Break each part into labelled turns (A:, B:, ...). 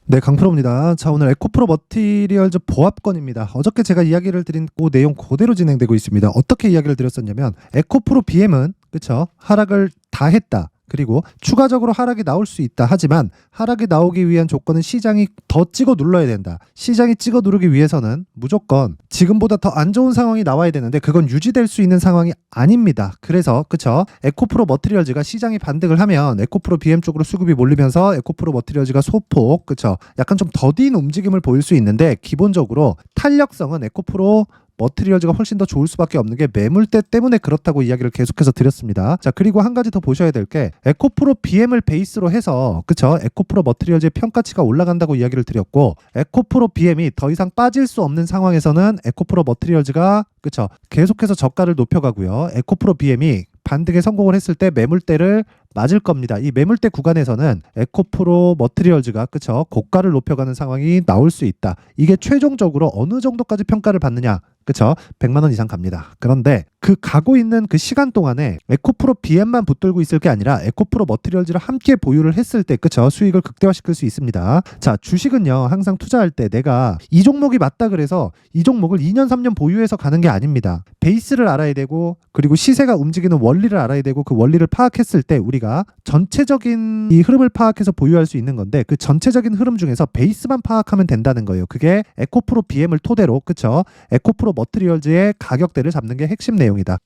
A: 네, 강프로입니다. 자, 오늘 에코프로 머티리얼즈 보합권입니다. 어저께 제가 이야기를 드린 그 내용 그대로 진행되고 있습니다. 어떻게 이야기를 드렸었냐면 에코프로 BM은 그쵸? 하락을 다 했다. 그리고 추가적으로 하락이 나올 수 있다. 하지만 하락이 나오기 위한 조건은 시장이 더 찍어 눌러야 된다. 시장이 찍어 누르기 위해서는 무조건 지금보다 더 안 좋은 상황이 나와야 되는데 그건 유지될 수 있는 상황이 아닙니다. 그래서 그쵸? 에코프로 머티리얼즈가 시장이 반등을 하면 에코프로 BM 쪽으로 수급이 몰리면서 에코프로 머티리얼즈가 소폭 그쵸? 약간 좀 더딘 움직임을 보일 수 있는데 기본적으로 탄력성은 에코프로 머티리얼즈가 훨씬 더 좋을 수밖에 없는 게 매물대 때문에 그렇다고 이야기를 계속해서 드렸습니다. 자, 그리고 한 가지 더 보셔야 될 게 에코프로 BM을 베이스로 해서 그쵸? 에코프로 머티리얼즈의 평가치가 올라간다고 이야기를 드렸고 에코프로 BM이 더 이상 빠질 수 없는 상황에서는 에코프로 머티리얼즈가 그쵸? 계속해서 저가를 높여가고요. 에코프로 BM이 반등에 성공을 했을 때 매물대를 맞을 겁니다. 이 매물대 구간에서는 에코프로 머티리얼즈가 그쵸? 고가를 높여가는 상황이 나올 수 있다. 이게 최종적으로 어느 정도까지 평가를 받느냐? 그쵸? 100만 원 이상 갑니다. 그런데 그 가고 있는 그 시간 동안에 에코프로 BM만 붙들고 있을 게 아니라 에코프로 머티리얼즈를 함께 보유를 했을 때 그쵸? 수익을 극대화시킬 수 있습니다. 자, 주식은요. 항상 투자할 때 내가 이 종목이 맞다 그래서 이 종목을 2년 3년 보유해서 가는 게 아닙니다. 베이스를 알아야 되고 그리고 시세가 움직이는 원리를 알아야 되고 그 원리를 파악했을 때 우리가 전체적인 이 흐름을 파악해서 보유할 수 있는 건데 그 전체적인 흐름 중에서 베이스만 파악하면 된다는 거예요. 그게 에코프로 BM을 토대로 그쵸? 에코프로 머티리얼즈의 가격대를 잡는 게 핵심 내용이다.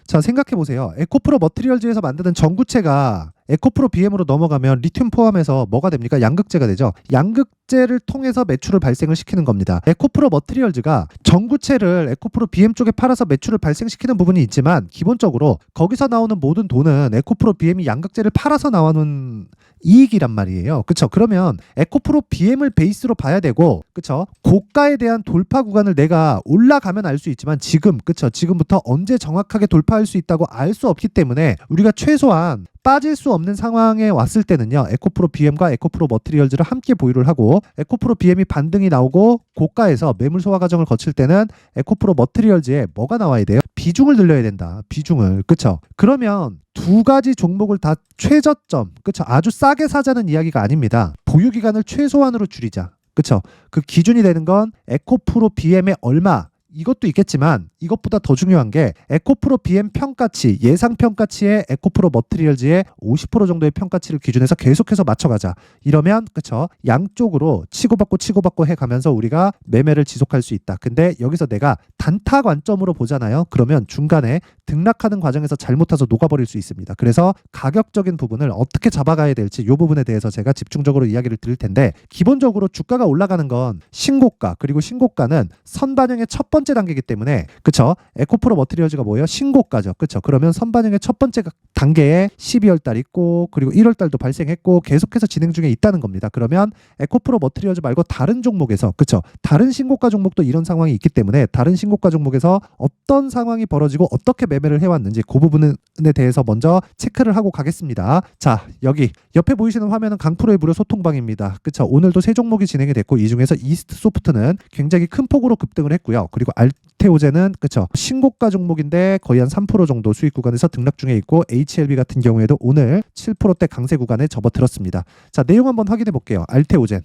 A: 자, 생각해 보세요. 에코프로 머티리얼즈에서 만드는 전구체가 에코프로 BM으로 넘어가면 리튬 포함해서 뭐가 됩니까? 양극재가 되죠. 양극재를 통해서 매출을 발생을 시키는 겁니다. 에코프로 머티리얼즈가 전구체를 에코프로 BM 쪽에 팔아서 매출을 발생시키는 부분이 있지만 기본적으로 거기서 나오는 모든 돈은 에코프로 BM이 양극재를 팔아서 나오는 이익이란 말이에요. 그쵸? 그러면 에코프로 BM을 베이스로 봐야 되고 그쵸? 고가에 대한 돌파 구간을 내가 올라가면 알 수 있지만 지금 그쵸? 지금부터 언제 정확하게 돌파할 수 있다고 알 수 없기 때문에 우리가 최소한 빠질 수 없는 상황에 왔을 때는요. 에코프로 BM과 에코프로 머티리얼즈를 함께 보유를 하고 에코프로 BM이 반등이 나오고 고가에서 매물 소화 과정을 거칠 때는 에코프로 머티리얼즈에 뭐가 나와야 돼요? 비중을 늘려야 된다. 비중을. 그쵸? 그러면 두 가지 종목을 다 최저점, 그쵸? 아주 싸게 사자는 이야기가 아닙니다. 보유 기간을 최소한으로 줄이자. 그쵸? 그 기준이 되는 건 에코프로 BM의 얼마 이것도 있겠지만 이것보다 더 중요한 게 에코프로 BM 평가치, 예상 평가치에 에코프로 머티리얼즈의 50% 정도의 평가치를 기준해서 계속해서 맞춰가자. 이러면 그쵸? 양쪽으로 치고받고 해가면서 우리가 매매를 지속할 수 있다. 근데 여기서 내가 단타 관점으로 보잖아요. 그러면 중간에 등락하는 과정에서 잘못 타서 녹아버릴 수 있습니다. 그래서 가격적인 부분을 어떻게 잡아가야 될지 이 부분에 대해서 제가 집중적으로 이야기를 드릴 텐데 기본적으로 주가가 올라가는 건 신고가 그리고 신고가는 선반영의 첫 번째 단계이기 때문에 그쵸? 에코프로 머티리얼즈가 뭐예요? 신고가죠. 그쵸? 그러면 선반영의 첫 번째 단계에 12월 달 있고 그리고 1월 달도 발생했고 계속해서 진행 중에 있다는 겁니다. 그러면 에코프로 머티리얼즈 말고 다른 종목에서 그쵸? 다른 신고가 종목도 이런 상황이 있기 때문에 다른 신고가 종목에서 어떤 상황이 벌어지고 어떻게 매매를 해왔는지 그 부분에 대해서 먼저 체크를 하고 가겠습니다. 자, 여기 옆에 보이시는 화면은 강프로의 무료 소통방입니다. 그쵸? 오늘도 세 종목이 진행이 됐고 이 중에서 이스트 소프트는 굉장히 큰 폭으로 급등을 했고요. 그리고 알테오제는 그쵸? 신고가 종목인데 거의 한 3% 정도 수익 구간에서 등락 중에 있고 HLB 같은 경우에도 오늘 7%대 강세 구간에 접어들었습니다. 자, 내용 한번 확인해 볼게요. 알테오젠.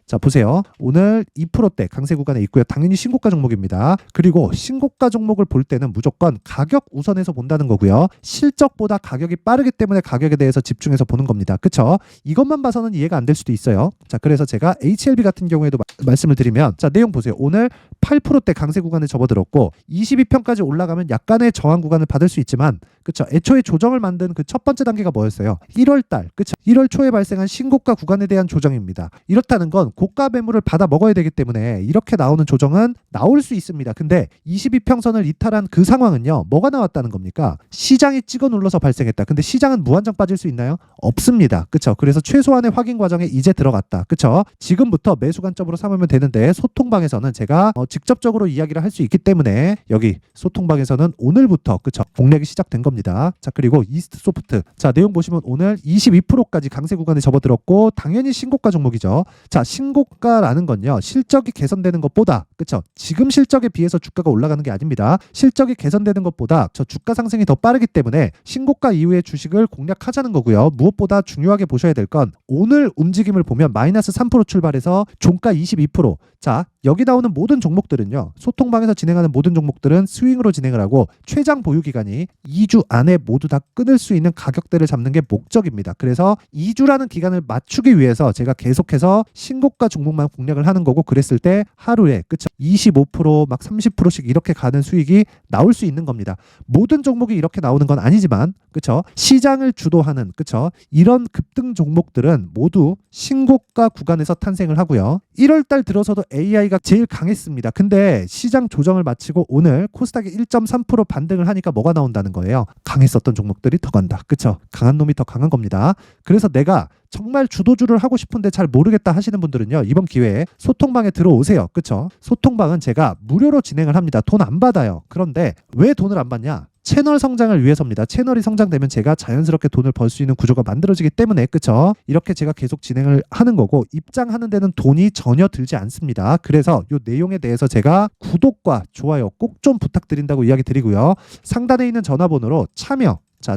A: 자, 보세요. 오늘 2%대 강세 구간에 있고요. 당연히 신고가 종목입니다. 그리고 신고가 종목을 볼 때는 무조건 가격 우선해서 본다는 거고요. 실적보다 가격이 빠르기 때문에 가격에 대해서 집중해서 보는 겁니다. 그쵸? 이것만 봐서는 이해가 안 될 수도 있어요. 자, 그래서 제가 HLB 같은 경우에도 말씀을 드리면 자, 내용 보세요. 오늘 8%대 강세 구간에 접어들었고 22평까지 올라가면 약간의 저항 구간을 받을 수 있지만 그쵸? 애초에 조정을 만든 그 첫 번째 단계가 뭐였어요? 1월 달. 그쵸? 1월 초에 발생한 신고가 구간에 대한 조정입니다. 이렇다는 건 고가 매물을 받아 먹어야 되기 때문에 이렇게 나오는 조정은 나올 수 있습니다. 근데 22평선을 이탈한 그 상황은요. 뭐가 나왔다는 겁니까? 시장이 찍어 눌러서 발생했다. 근데 시장은 무한정 빠질 수 있나요? 없습니다. 그쵸? 그래서 최소한의 확인 과정에 이제 들어갔다. 그쵸? 지금부터 매수 관점으로 삼으면 되는데 소통방에서는 제가 직접적으로 이야기를 할 수 있기 때문에 여기 소통방에서는 오늘부터 그쵸? 공략이 시작된 겁니다. 겁니다. 자, 그리고 이스트 소프트. 자, 내용 보시면 오늘 22%까지 강세 구간에 접어들었고 당연히 신고가 종목이죠. 자, 신고가라는 건요. 실적이 개선되는 것보다 그쵸? 지금 실적에 비해서 주가가 올라가는 게 아닙니다. 실적이 개선되는 것보다 저 주가 상승이 더 빠르기 때문에 신고가 이후의 주식을 공략하자는 거고요. 무엇보다 중요하게 보셔야 될 건 오늘 움직임을 보면 마이너스 3% 출발해서 종가 22%. 자, 여기 나오는 모든 종목들은요. 소통방에서 진행하는 모든 종목들은 스윙으로 진행을 하고 최장 보유 기간이 2주 안에 모두 다 끊을 수 있는 가격대를 잡는 게 목적입니다. 그래서 2주라는 기간을 맞추기 위해서 제가 계속해서 신고가 종목만 공략을 하는 거고 그랬을 때 하루에 그쵸? 25%막 30%씩 이렇게 가는 수익이 나올 수 있는 겁니다. 모든 종목이 이렇게 나오는 건 아니지만 그쵸? 시장을 주도하는 그쵸? 이런 급등 종목들은 모두 신고가 구간에서 탄생을 하고요. 1월 달 들어서도 AI가 제일 강했습니다. 근데 시장 조정을 마치고 오늘 코스닥이 1.3% 반등을 하니까 뭐가 나온다는 거예요? 강했었던 종목들이 더 간다. 그쵸? 강한 놈이 더 강한 겁니다. 그래서 내가 정말 주도주를 하고 싶은데 잘 모르겠다 하시는 분들은요. 이번 기회에 소통방에 들어오세요. 그쵸? 소통방은 제가 무료로 진행을 합니다. 돈 안 받아요. 그런데 왜 돈을 안 받냐? 채널 성장을 위해서입니다. 채널이 성장되면 제가 자연스럽게 돈을 벌 수 있는 구조가 만들어지기 때문에 그쵸? 이렇게 제가 계속 진행을 하는 거고 입장하는 데는 돈이 전혀 들지 않습니다. 그래서 이 내용에 대해서 제가 구독과 좋아요 꼭 좀 부탁드린다고 이야기 드리고요. 상단에 있는 전화번호로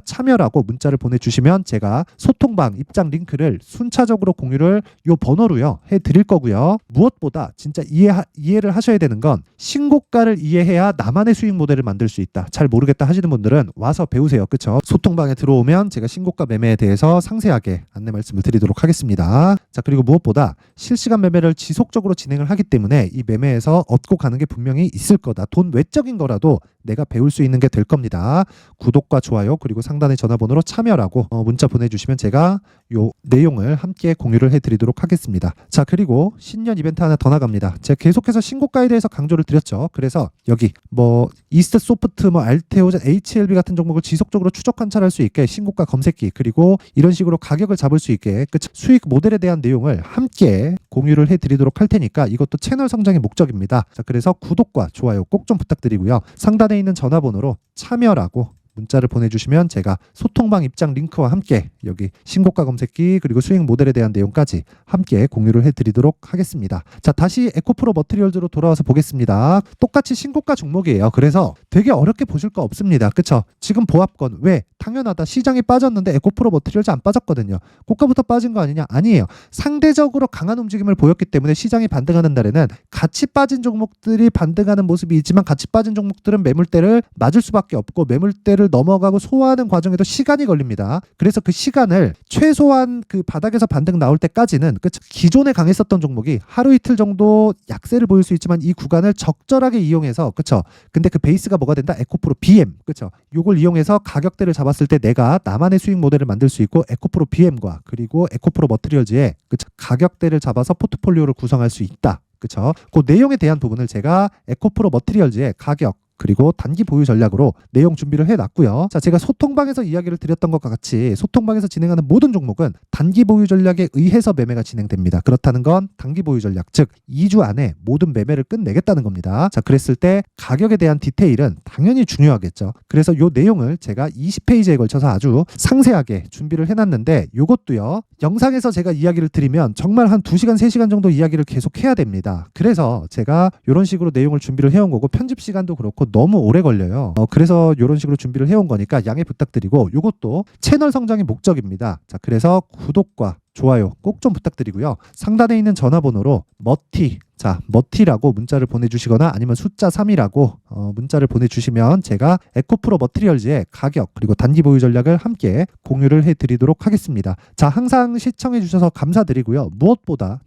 A: 참여라고 문자를 보내주시면 제가 소통방 입장 링크를 순차적으로 공유를 요 번호로요 해드릴 거고요. 무엇보다 진짜 이해를 하셔야 되는 건 신고가를 이해해야 나만의 수익 모델을 만들 수 있다. 잘 모르겠다 하시는 분들은 와서 배우세요. 그쵸? 소통방에 들어오면 제가 신고가 매매에 대해서 상세하게 안내 말씀을 드리도록 하겠습니다. 자, 그리고 무엇보다 실시간 매매를 지속적으로 진행을 하기 때문에 이 매매에서 얻고 가는 게 분명히 있을 거다. 돈 외적인 거라도 내가 배울 수 있는 게 될 겁니다. 구독과 좋아요 그리고 상단의 전화번호로 참여라고 문자 보내주시면 제가 요 내용을 함께 공유를 해드리도록 하겠습니다. 자, 그리고 신년 이벤트 하나 더 나갑니다. 제가 계속해서 신고가에 대해서 강조를 드렸죠. 그래서 여기 이스트 소프트 알테오젠 HLB 같은 종목을 지속적으로 추적 관찰할 수 있게 신고가 검색기 그리고 이런 식으로 가격을 잡을 수 있게 수익 모델에 대한 내용을 함께 공유를 해드리도록 할 테니까 이것도 채널 성장의 목적입니다. 자, 그래서 구독과 좋아요 꼭 좀 부탁드리고요. 상단에 있는 전화번호로 참여라고 문자를 보내주시면 제가 소통방 입장 링크와 함께 여기 신고가 검색기 그리고 수익 모델에 대한 내용까지 함께 공유를 해드리도록 하겠습니다. 자, 다시 에코프로 머티리얼즈로 돌아와서 보겠습니다. 똑같이 신고가 종목이에요. 그래서 되게 어렵게 보실 거 없습니다. 그쵸? 지금 보합권 왜? 당연하다. 시장이 빠졌는데 에코프로 머티리얼즈 안 빠졌거든요. 고가부터 빠진 거 아니냐? 아니에요. 상대적으로 강한 움직임을 보였기 때문에 시장이 반등하는 날에는 같이 빠진 종목들이 반등하는 모습이 있지만 같이 빠진 종목들은 매물대를 맞을 수밖에 없고 매물대를 넘어가고 소화하는 과정에도 시간이 걸립니다. 그래서 그 시간을 최소한 그 바닥에서 반등 나올 때까지는 기존에 강했었던 종목이 하루 이틀 정도 약세를 보일 수 있지만 이 구간을 적절하게 이용해서 그쵸? 근데 그 베이스가 뭐가 된다? 에코프로 BM 그쵸? 요걸 이용해서 가격대를 잡았을 때 내가 나만의 수익 모델을 만들 수 있고 에코프로 BM과 그리고 에코프로 머티리얼즈의 가격대를 잡아서 포트폴리오를 구성할 수 있다. 그쵸? 그 내용에 대한 부분을 제가 에코프로 머티리얼즈의 가격 그리고 단기 보유 전략으로 내용 준비를 해놨고요. 자, 제가 소통방에서 이야기를 드렸던 것과 같이 소통방에서 진행하는 모든 종목은 단기 보유 전략에 의해서 매매가 진행됩니다. 그렇다는 건 단기 보유 전략, 즉 2주 안에 모든 매매를 끝내겠다는 겁니다. 자, 그랬을 때 가격에 대한 디테일은 당연히 중요하겠죠. 그래서 이 내용을 제가 20페이지에 걸쳐서 아주 상세하게 준비를 해놨는데 이것도요. 영상에서 제가 이야기를 드리면 정말 한 2시간, 3시간 정도 이야기를 계속 해야 됩니다. 그래서 제가 이런 식으로 내용을 준비를 해온 거고 편집 시간도 그렇고 너무 오래 걸려요. 그래서 이런 식으로 준비를 해온 거니까 양해 부탁드리고 이것도 채널 성장의 목적입니다. 자, 그래서 구독과 좋아요 꼭 좀 부탁드리고요. 상단에 있는 전화번호로 머티라고 문자를 보내주시거나 아니면 숫자 3이라고 문자를 보내주시면 제가 에코프로 머티리얼즈의 가격 그리고 단기 보유 전략을 함께 공유를 해드리도록 하겠습니다. 자, 항상 시청해주셔서 감사드리고요.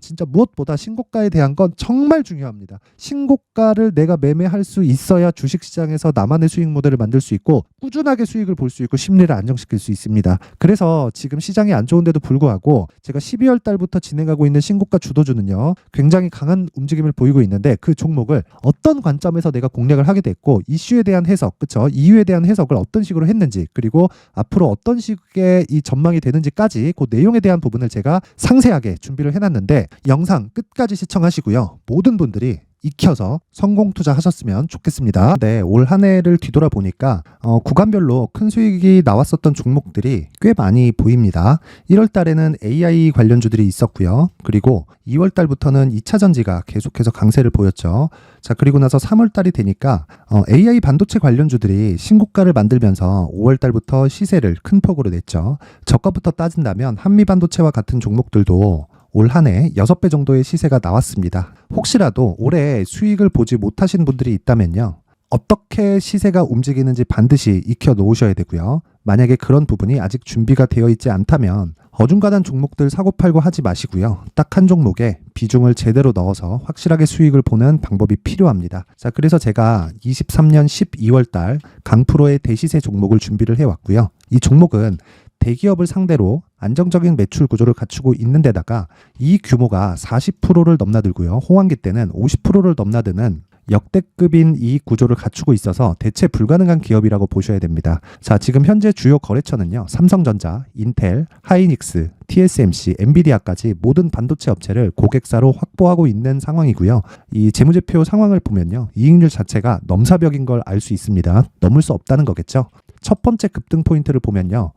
A: 진짜 무엇보다 신고가에 대한 건 정말 중요합니다. 신고가를 내가 매매할 수 있어야 주식시장에서 나만의 수익 모델을 만들 수 있고 꾸준하게 수익을 볼 수 있고 심리를 안정시킬 수 있습니다. 그래서 지금 시장이 안 좋은데도 불구하고 제가 12월 달부터 진행하고 있는 신고가 주도주는요. 굉장히 강한 움직임을 보이고 있는데 그 종목을 어떤 관점에서 내가 공략을 하게 됐고 이슈에 대한 해석, 그쵸? 이유에 대한 해석을 어떤 식으로 했는지 그리고 앞으로 어떤 식의 이 전망이 되는지까지 그 내용에 대한 부분을 제가 상세하게 준비를 해놨는데 영상 끝까지 시청하시고요. 모든 분들이 익혀서 성공 투자하셨으면 좋겠습니다. 네, 올 한 해를 뒤돌아보니까 구간별로 큰 수익이 나왔었던 종목들이 꽤 많이 보입니다. 1월 달에는 AI 관련주들이 있었고요. 그리고 2월 달부터는 2차 전지가 계속해서 강세를 보였죠. 자, 그리고 나서 3월 달이 되니까 AI 반도체 관련주들이 신고가를 만들면서 5월 달부터 시세를 큰 폭으로 냈죠. 저가부터 따진다면 한미 반도체와 같은 종목들도 올 한 해 6배 정도의 시세가 나왔습니다. 혹시라도 올해 수익을 보지 못하신 분들이 있다면요. 어떻게 시세가 움직이는지 반드시 익혀 놓으셔야 되고요. 만약에 그런 부분이 아직 준비가 되어 있지 않다면 어중간한 종목들 사고팔고 하지 마시고요. 딱 한 종목에 비중을 제대로 넣어서 확실하게 수익을 보는 방법이 필요합니다. 자, 그래서 제가 23년 12월 달 강프로의 대시세 종목을 준비를 해왔고요. 이 종목은 대기업을 상대로 안정적인 매출 구조를 갖추고 있는 데다가 이 규모가 40%를 넘나들고요. 호황기 때는 50%를 넘나드는 역대급인 이익 구조를 갖추고 있어서 대체 불가능한 기업이라고 보셔야 됩니다. 자, 지금 현재 주요 거래처는요. 삼성전자, 인텔, 하이닉스, TSMC, 엔비디아까지 모든 반도체 업체를 고객사로 확보하고 있는 상황이고요. 이 재무제표 상황을 보면요. 이익률 자체가 넘사벽인 걸 알 수 있습니다. 넘을 수 없다는 거겠죠. 첫 번째 급등 포인트를 보면요.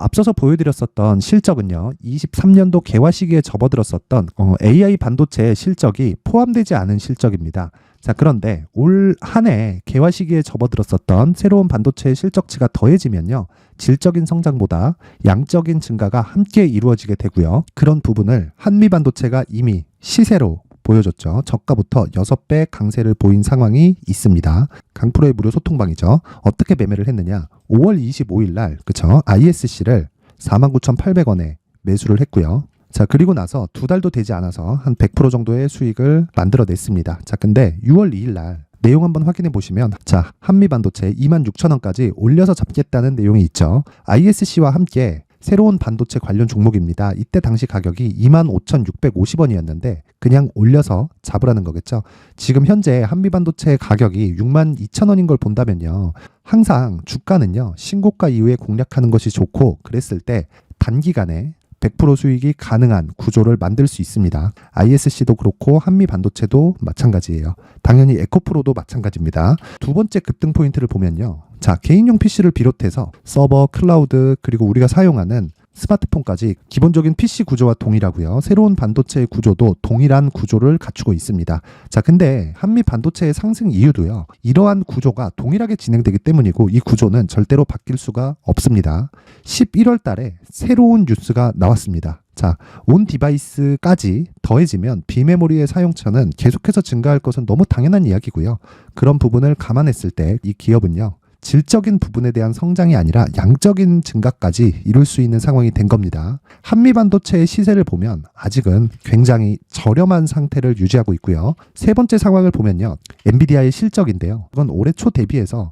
A: 앞서서 보여드렸었던 실적은요. 23년도 개화 시기에 접어들었었던 AI 반도체의 실적이 포함되지 않은 실적입니다. 자, 그런데 올 한 해 개화 시기에 접어들었었던 새로운 반도체의 실적치가 더해지면요. 질적인 성장보다 양적인 증가가 함께 이루어지게 되고요. 그런 부분을 한미 반도체가 이미 시세로 보여줬죠. 저가부터 6배 강세를 보인 상황이 있습니다. 강프로의 무료 소통방이죠. 어떻게 매매를 했느냐. 5월 25일 날 그쵸? ISC를 49,800원에 매수를 했고요. 자, 그리고 나서 2달도 되지 않아서 한 100% 정도의 수익을 만들어냈습니다. 자, 근데 6월 2일 날 내용 한번 확인해 보시면 자, 한미반도체 26,000원까지 올려서 잡겠다는 내용이 있죠. ISC와 함께 새로운 반도체 관련 종목입니다. 이때 당시 가격이 25,650원이었는데 그냥 올려서 잡으라는 거겠죠. 지금 현재 한미반도체 가격이 62,000원인 걸 본다면요. 항상 주가는요. 신고가 이후에 공략하는 것이 좋고 그랬을 때 단기간에 100% 수익이 가능한 구조를 만들 수 있습니다. ISC도 그렇고 한미반도체도 마찬가지예요. 당연히 에코프로도 마찬가지입니다. 두 번째 급등 포인트를 보면요. 자, 개인용 PC를 비롯해서 서버, 클라우드, 그리고 우리가 사용하는 스마트폰까지 기본적인 PC 구조와 동일하고요. 새로운 반도체의 구조도 동일한 구조를 갖추고 있습니다. 자, 근데 한미 반도체의 상승 이유도요. 이러한 구조가 동일하게 진행되기 때문이고 이 구조는 절대로 바뀔 수가 없습니다. 11월 달에 새로운 뉴스가 나왔습니다. 자, 온 디바이스까지 더해지면 비메모리의 사용처는 계속해서 증가할 것은 너무 당연한 이야기고요. 그런 부분을 감안했을 때 이 기업은요. 질적인 부분에 대한 성장이 아니라 양적인 증가까지 이룰 수 있는 상황이 된 겁니다. 한미반도체의 시세를 보면 아직은 굉장히 저렴한 상태를 유지하고 있고요. 세 번째 상황을 보면요. 엔비디아의 실적인데요. 이건 올해 초 대비해서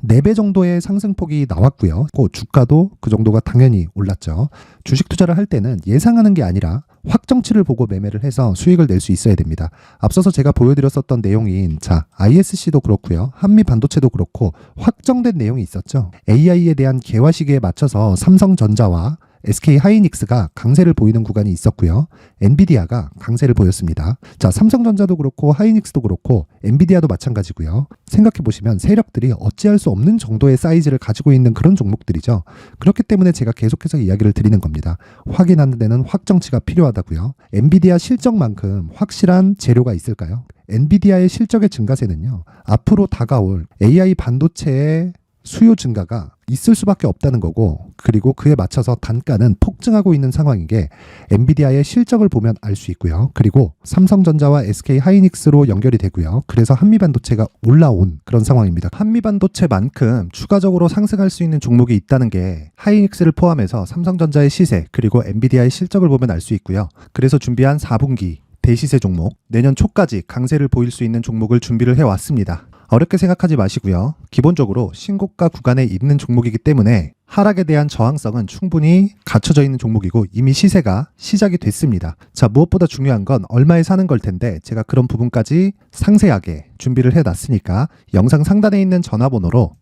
A: 4배 정도의 상승폭이 나왔고요. 주가도 그 정도가 당연히 올랐죠. 주식 투자를 할 때는 예상하는 게 아니라 확정치를 보고 매매를 해서 수익을 낼 수 있어야 됩니다. 앞서서 제가 보여드렸었던 내용인 자, ISC도 그렇고요. 한미 반도체도 그렇고 확정된 내용이 있었죠. AI에 대한 개화 시기에 맞춰서 삼성전자와 SK 하이닉스가 강세를 보이는 구간이 있었고요. 엔비디아가 강세를 보였습니다. 자, 삼성전자도 그렇고 하이닉스도 그렇고 엔비디아도 마찬가지고요. 생각해 보시면 세력들이 어찌할 수 없는 정도의 사이즈를 가지고 있는 그런 종목들이죠. 그렇기 때문에 제가 계속해서 이야기를 드리는 겁니다. 확인하는 데는 확정치가 필요하다고요. 엔비디아 실적만큼 확실한 재료가 있을까요? 엔비디아의 실적의 증가세는요. 앞으로 다가올 AI 반도체의 수요 증가가 있을 수밖에 없다는 거고 그리고 그에 맞춰서 단가는 폭증하고 있는 상황인 게 엔비디아의 실적을 보면 알 수 있고요. 그리고 삼성전자와 SK 하이닉스로 연결이 되고요. 그래서 한미반도체가 올라온 그런 상황입니다. 한미반도체만큼 추가적으로 상승할 수 있는 종목이 있다는 게 하이닉스를 포함해서 삼성전자의 시세 그리고 엔비디아의 실적을 보면 알 수 있고요. 그래서 준비한 4분기 대시세 종목 내년 초까지 강세를 보일 수 있는 종목을 준비를 해왔습니다. 어렵게 생각하지 마시고요. 기본적으로 신고가 구간에 있는 종목이기 때문에 하락에 대한 저항성은 충분히 갖춰져 있는 종목이고 이미 시세가 시작이 됐습니다. 자, 무엇보다 중요한 건 얼마에 사는 걸 텐데 제가 그런 부분까지 상세하게 준비를 해놨으니까 영상 상단에 있는 전화번호로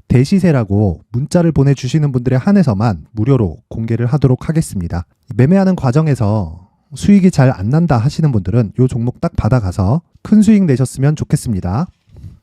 A: 대시세라고 문자를 보내주시는 분들에 한해서만 무료로 공개를 하도록 하겠습니다. 매매하는 과정에서 수익이 잘 안 난다 하시는 분들은 이 종목 딱 받아가서 큰 수익 내셨으면 좋겠습니다.